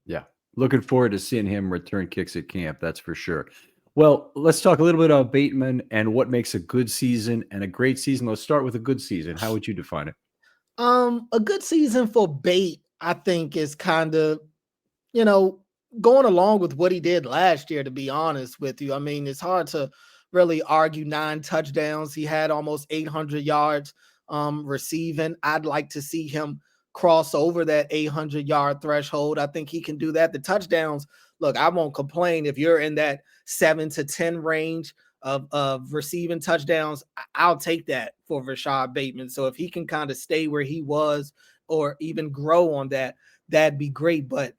Yeah. Looking forward to seeing him return kicks at camp. That's for sure. Well, let's talk a little bit about Bateman and what makes a good season and a great season. Let's start with a good season. How would you define it? A good season for Bate, I think, is kind of, going along with what he did last year, to be honest with you. I mean, it's hard to really argue 9 touchdowns. He had almost 800 yards receiving. I'd like to see him cross over that 800-yard threshold. I think he can do that. The touchdowns, look, I won't complain if you're in that 7 to 10 range of receiving touchdowns. I'll take that for Rashod Bateman. So if he can kind of stay where he was or even grow on that, that'd be great. But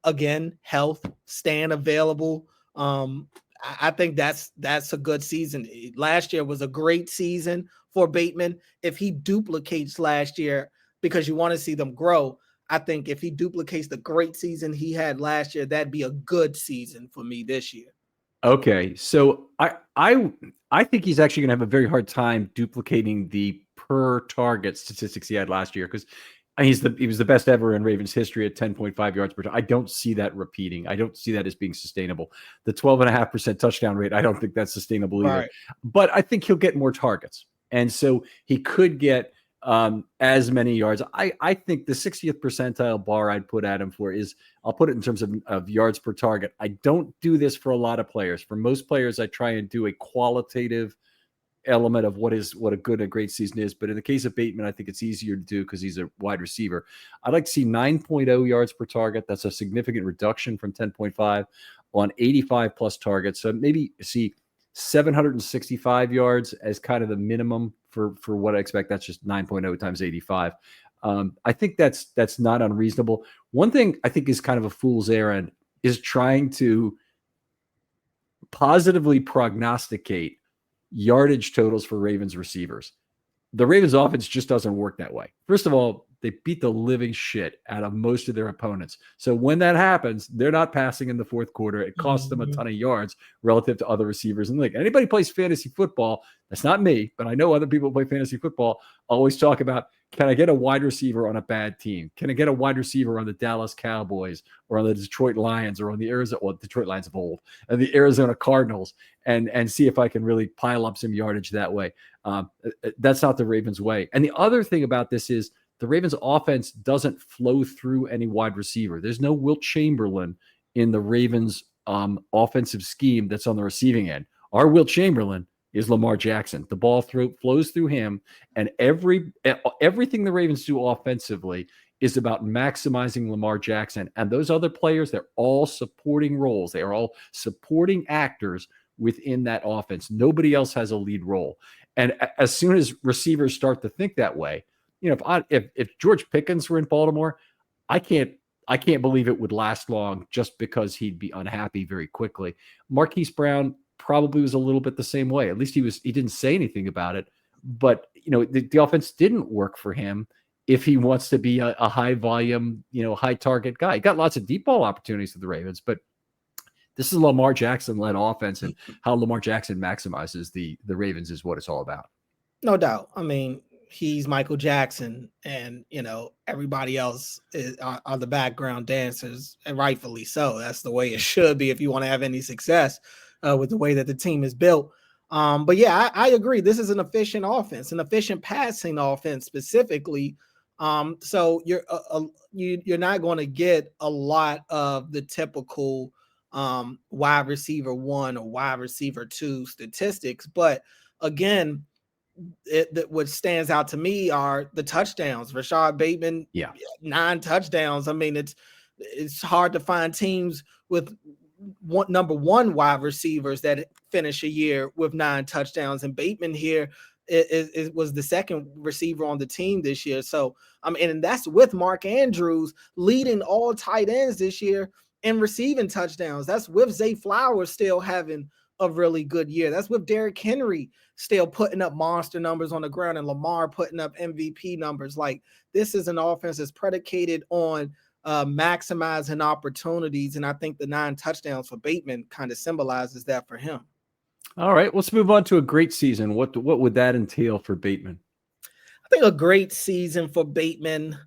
again, health, staying available. I think that's a good season. Last year was a great season for Bateman. If he duplicates last year, because you want to see them grow, I think if he duplicates the great season he had last year, that'd be a good season for me this year. Okay, so I think he's actually going to have a very hard time duplicating the per target statistics he had last year, because he was the best ever in Ravens history at 10.5 yards per. I don't see that repeating. I don't see that as being sustainable. The 12.5% touchdown rate, I don't think that's sustainable either. Right. But I think he'll get more targets, and so he could get as many yards. I think the 60th percentile bar I'd put at him for is, I'll put it in terms of yards per target. I don't do this for a lot of players. For most players, I try and do a qualitative element of what a great season is. But in the case of Bateman, I think it's easier to do because he's a wide receiver. I'd like to see 9.0 yards per target. That's a significant reduction from 10.5 on 85 plus targets. So maybe see 765 yards as kind of the minimum for what I expect. That's just 9.0 times 85. I think that's not unreasonable. One thing I think is kind of a fool's errand is trying to positively prognosticate yardage totals for Ravens receivers. The Ravens offense just doesn't work that way. First of all, they beat the living shit out of most of their opponents. So when that happens, they're not passing in the fourth quarter. It costs them a ton of yards relative to other receivers in the league. Anybody plays fantasy football, that's not me, but I know other people play fantasy football, always talk about, can I get a wide receiver on a bad team? Can I get a wide receiver on the Dallas Cowboys or on the Detroit Lions or on the Detroit Lions of old and the Arizona Cardinals and see if I can really pile up some yardage that way. That's not the Ravens way. And the other thing about this is, the Ravens offense doesn't flow through any wide receiver. There's no Wilt Chamberlain in the Ravens offensive scheme that's on the receiving end. Our Wilt Chamberlain is Lamar Jackson. The ball flows through him, and everything the Ravens do offensively is about maximizing Lamar Jackson. And those other players, they're all supporting roles. They are all supporting actors within that offense. Nobody else has a lead role. And as soon as receivers start to think that way, if George Pickens were in Baltimore, I can't believe it would last long just because he'd be unhappy very quickly. Marquise Brown probably was a little bit the same way. At least he didn't say anything about it. But the offense didn't work for him if he wants to be a high volume, high target guy. He got lots of deep ball opportunities for the Ravens, but this is a Lamar Jackson led offense, and how Lamar Jackson maximizes the Ravens is what it's all about. No doubt. I mean, he's Michael Jackson, and everybody else are the background dancers, and rightfully so. That's the way it should be if you want to have any success with the way that the team is built. But yeah, I agree. This is an efficient offense, an efficient passing offense specifically. So you're not going to get a lot of the typical wide receiver 1 or wide receiver 2 statistics, but again, what stands out to me are the touchdowns. Rashod Bateman, 9 touchdowns. I mean, it's hard to find teams with number 1 wide receivers that finish a year with 9 touchdowns, and Bateman here was the second receiver on the team this year. So and that's with Mark Andrews leading all tight ends this year in receiving touchdowns. That's with Zay Flowers still having a really good year. That's with Derrick Henry still putting up monster numbers on the ground, and Lamar putting up MVP numbers. Like, this is an offense that's predicated on maximizing opportunities, and I think the 9 touchdowns for Bateman kind of symbolizes that for him. All right, let's move on to a great season. What would that entail for Bateman? I think a great season for Bateman,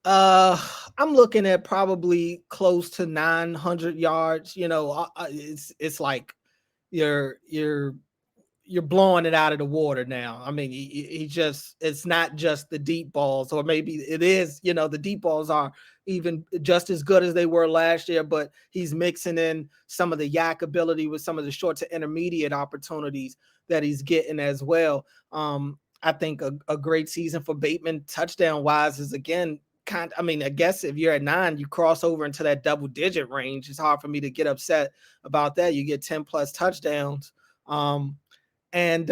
I'm looking at probably close to 900 yards. It's like you're blowing it out of the water now. I mean, it's not just the deep balls, or maybe it is, the deep balls are even just as good as they were last year, but he's mixing in some of the yak ability with some of the short to intermediate opportunities that he's getting as well. I think a great season for Bateman touchdown wise is, again, I guess if you're at 9, you cross over into that double digit range. It's hard for me to get upset about that. You get 10 plus touchdowns. And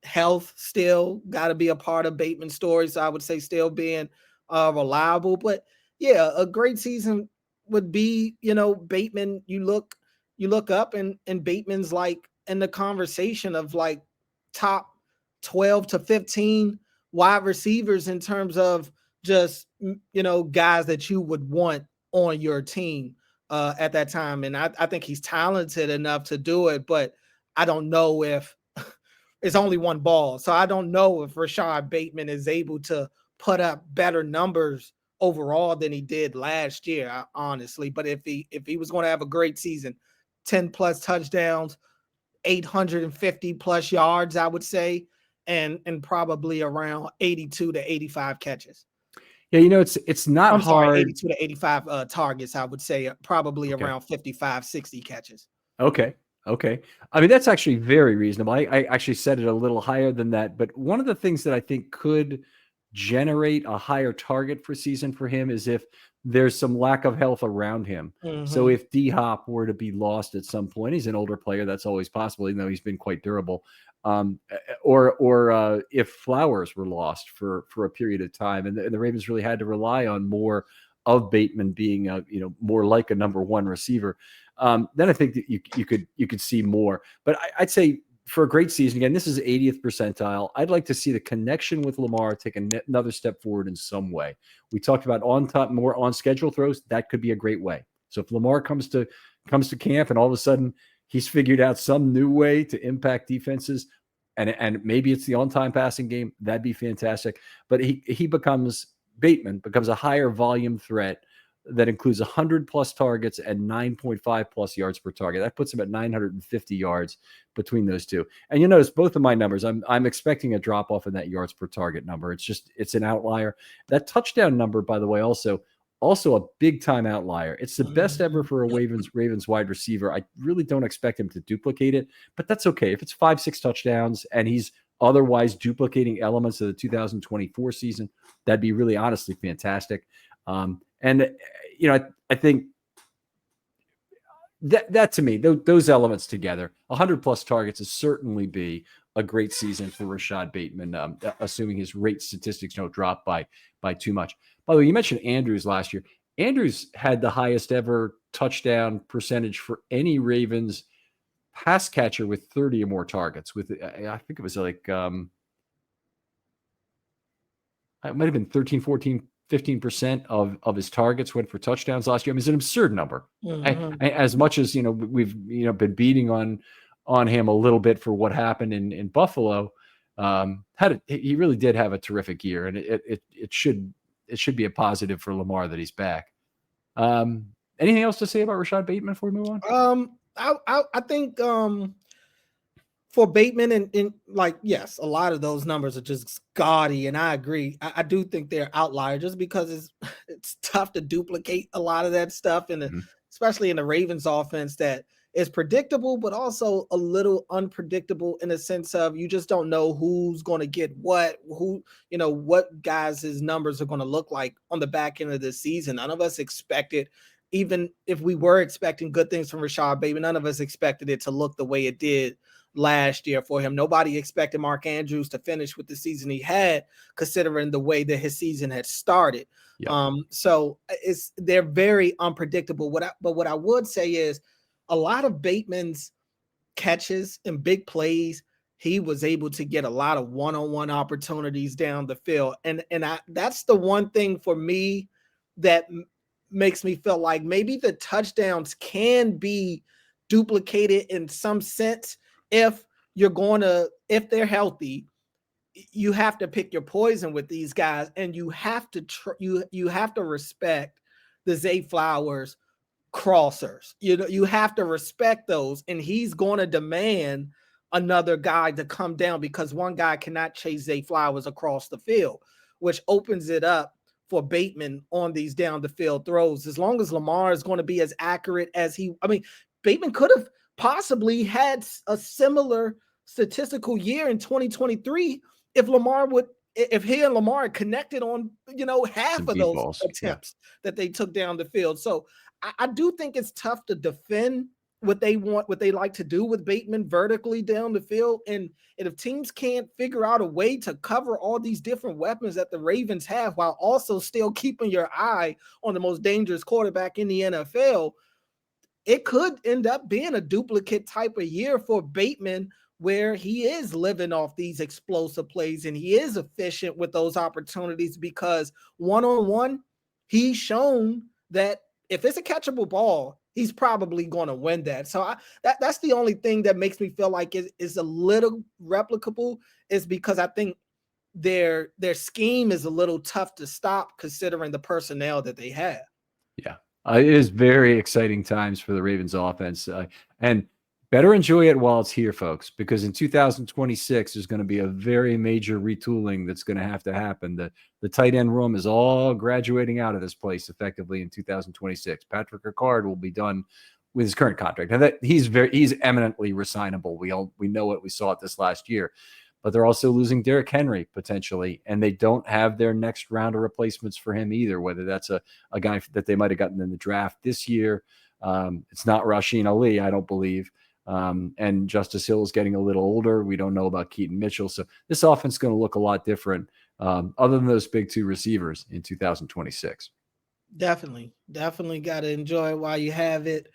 health still got to be a part of Bateman's story. So I would say still being reliable. But yeah, a great season would be, Bateman, you look up and Bateman's like in the conversation of like top 12 to 15 wide receivers in terms of just, guys that you would want on your team at that time. And I think he's talented enough to do it, but I don't know if it's only one ball. So I don't know if Rashod Bateman is able to put up better numbers overall than he did last year, honestly. But if he was going to have a great season, 10 plus touchdowns, 850 plus yards, I would say, and probably around 82 to 85 catches. Yeah, it's not hard. 82 to 85 targets, I would say, probably around 55, 60 catches. Okay. I mean, that's actually very reasonable. I actually set it a little higher than that. But one of the things that I think could generate a higher target for season for him is if there's some lack of health around him. Mm-hmm. So if D-Hop were to be lost at some point, he's an older player. That's always possible, even though he's been quite durable. Or if Flowers were lost for a period of time, and the Ravens really had to rely on more of Bateman being more like a number 1 receiver, then I think that you could see more. But I'd say for a great season, again, this is 80th percentile. I'd like to see the connection with Lamar take another step forward in some way. We talked about more on schedule throws. That could be a great way. So if Lamar comes to camp and all of a sudden he's figured out some new way to impact defenses, and maybe it's the on-time passing game, that'd be fantastic. But Bateman becomes a higher volume threat that includes 100 plus targets and 9.5 plus yards per target. That puts him at 950 yards between those two. And you notice both of my numbers, I'm expecting a drop off in that yards per target number. It's an outlier. That touchdown number, by the way, also a big time outlier. It's the best ever for a Ravens wide receiver. I really don't expect him to duplicate it, but that's okay. If it's 5-6 touchdowns and he's otherwise duplicating elements of the 2024 season, that'd be really honestly fantastic. And I think that to me, those elements together, 100 plus targets is certainly be a great season for Rashod Bateman, assuming his rate statistics don't drop by too much. By the way, you mentioned Andrews last year. Andrews had the highest ever touchdown percentage for any Ravens pass catcher with 30 or more targets. With I think it was like it might have been 13, 14, 15% of his targets went for touchdowns last year. I mean, it's an absurd number. As much as we've been beating on him a little bit for what happened in Buffalo, he really did have a terrific year, and it should be a positive for Lamar that he's back. Anything else to say about Rashod Bateman before we move on? I think for Bateman and like, yes, a lot of those numbers are just gaudy, and I agree. I do think they're outlier just because it's tough to duplicate a lot of that stuff, and especially in the Ravens offense that is predictable, but also a little unpredictable in the sense of you just don't know who's going to get what guys' numbers are going to look like on the back end of the season. None of us expected, even if we were expecting good things from Rashod Bateman, none of us expected it to look the way it did last year for him. Nobody expected Mark Andrews to finish with the season he had, considering the way that his season had started. Yep. So they're very unpredictable. What I would say is a lot of Bateman's catches and big plays, he was able to get a lot of one-on-one opportunities down the field. And that's the one thing for me that makes me feel like maybe the touchdowns can be duplicated in some sense. If they're healthy, you have to pick your poison with these guys, and you have to you have to respect the Zay Flowers crossers. You have to respect those, and he's going to demand another guy to come down because one guy cannot chase Zay Flowers across the field, which opens it up for Bateman on these down the field throws. As long as Lamar is going to be as accurate as Bateman could have possibly had a similar statistical year in 2023 if he and Lamar connected on half of those attempts that they took down the field. So I do think it's tough to defend what they like to do with Bateman vertically down the field. And if teams can't figure out a way to cover all these different weapons that the Ravens have while also still keeping your eye on the most dangerous quarterback in the NFL, it could end up being a duplicate type of year for Bateman, where he is living off these explosive plays and he is efficient with those opportunities because one-on-one, he's shown that if it's a catchable ball, he's probably going to win that. So that's the only thing that makes me feel like it is a little replicable, is because I think their scheme is a little tough to stop considering the personnel that they have. Yeah. It is very exciting times for the Ravens offense, and better enjoy it while it's here, folks, because in 2026, there's going to be a very major retooling that's going to happen. The tight end room is all graduating out of this place effectively in 2026. Patrick Ricard will be done with his current contract. Now that he's eminently resignable. We know what we saw at this last year. But they're also losing Derrick Henry potentially, and they don't have their next round of replacements for him either, whether that's a guy that they might have gotten in the draft this year. It's not Rasheen Ali, I don't believe. And Justice Hill is getting a little older. We don't know about Keaton Mitchell. So this offense is going to look a lot different other than those big two receivers in 2026. Definitely got to enjoy it while you have it.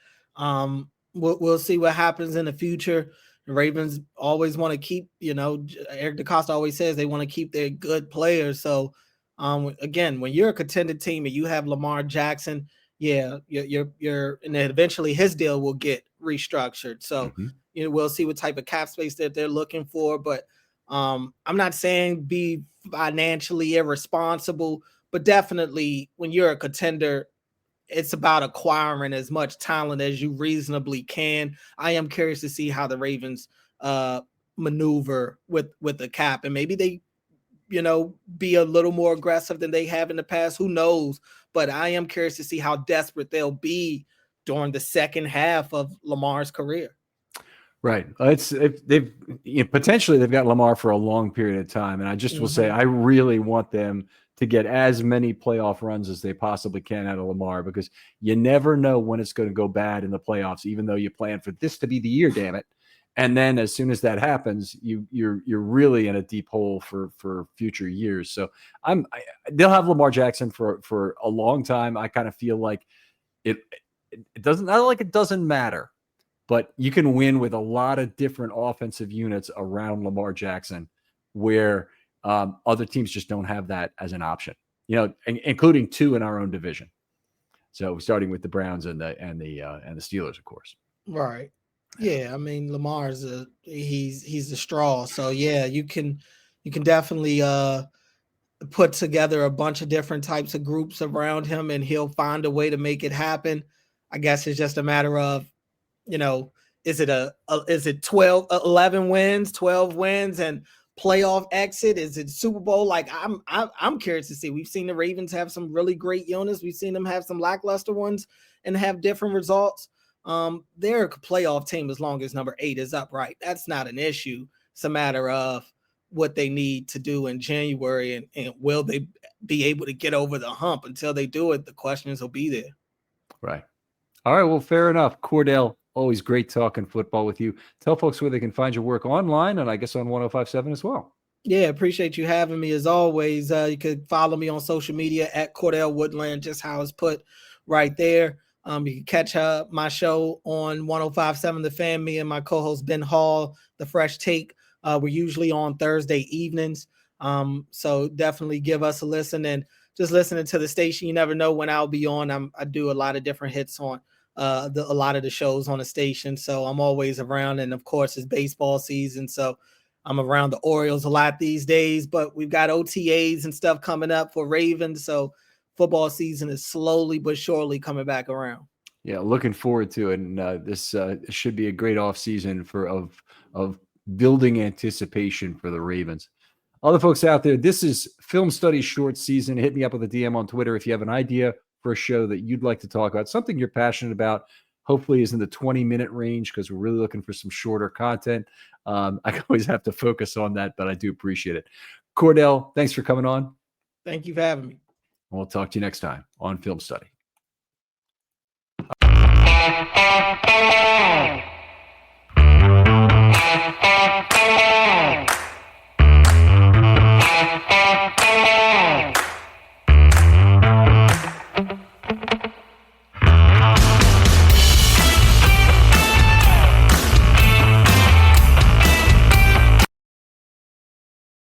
We'll see what happens in the future. The Ravens always want to keep, Eric DeCosta always says they want to keep their good players. So, again, when you're a contended team and you have Lamar Jackson, you're and then eventually his deal will get restructured. So, we'll see what type of cap space that they're looking for. But I'm not saying be financially irresponsible, but definitely when you're a contender, it's about acquiring as much talent as you reasonably can. I am curious to see how the Ravens maneuver with the cap, and maybe they, be a little more aggressive than they have in the past. Who knows? But I am curious to see how desperate they'll be during the second half of Lamar's career. Right. Potentially they've got Lamar for a long period of time. And I just will say, I really want them to get as many playoff runs as they possibly can out of Lamar, because you never know when it's going to go bad in the playoffs, even though you plan for this to be the year, damn it. And then as soon as that happens, you're really in a deep hole for future years. So they'll have Lamar Jackson for a long time. I kind of feel like it doesn't matter, but you can win with a lot of different offensive units around Lamar Jackson, where other teams just don't have that as an option, including two in our own division. So starting with the Browns and the Steelers, of course. Right. Yeah. I mean, Lamar's he's the straw. So yeah, you can definitely put together a bunch of different types of groups around him, and he'll find a way to make it happen. I guess it's just a matter of, is it 11 wins, 12 wins and playoff exit? Is it Super Bowl? Like I'm curious to see. We've seen the Ravens have some really great units. We've seen them have some lackluster ones and have different results. They're a playoff team as long as number 8 is upright. That's not an issue. It's a matter of what they need to do in January, and will they be able to get over the hump. Until they do it, the questions will be there. Right. All right. Well, fair enough. Cordell, always great talking football with you. Tell folks where they can find your work online, and I guess on 105.7 as well. Yeah, appreciate you having me as always. You could follow me on social media at Cordell Woodland, just how it's put right there. You can catch my show on 105.7 The Fan, me and my co-host Ben Hall, The Fresh Take. We're usually on Thursday evenings. So definitely give us a listen, and just listening to the station. You never know when I'll be on. I do a lot of different hits on a lot of the shows on the station. So I'm always around. And of course it's baseball season, so I'm around the Orioles a lot these days, but we've got OTAs and stuff coming up for Ravens. So football season is slowly but surely coming back around. Yeah, looking forward to it. And this should be a great off season of building anticipation for the Ravens. Other folks out there, this is Film Study Short Season. Hit me up with a DM on Twitter if you have an idea for a show that you'd like to talk about, something you're passionate about. Hopefully is in the 20-minute range, because we're really looking for some shorter content. I always have to focus on that, but I do appreciate it. Cordell, thanks for coming on. Thank you for having me. We'll talk to you next time on Film Study.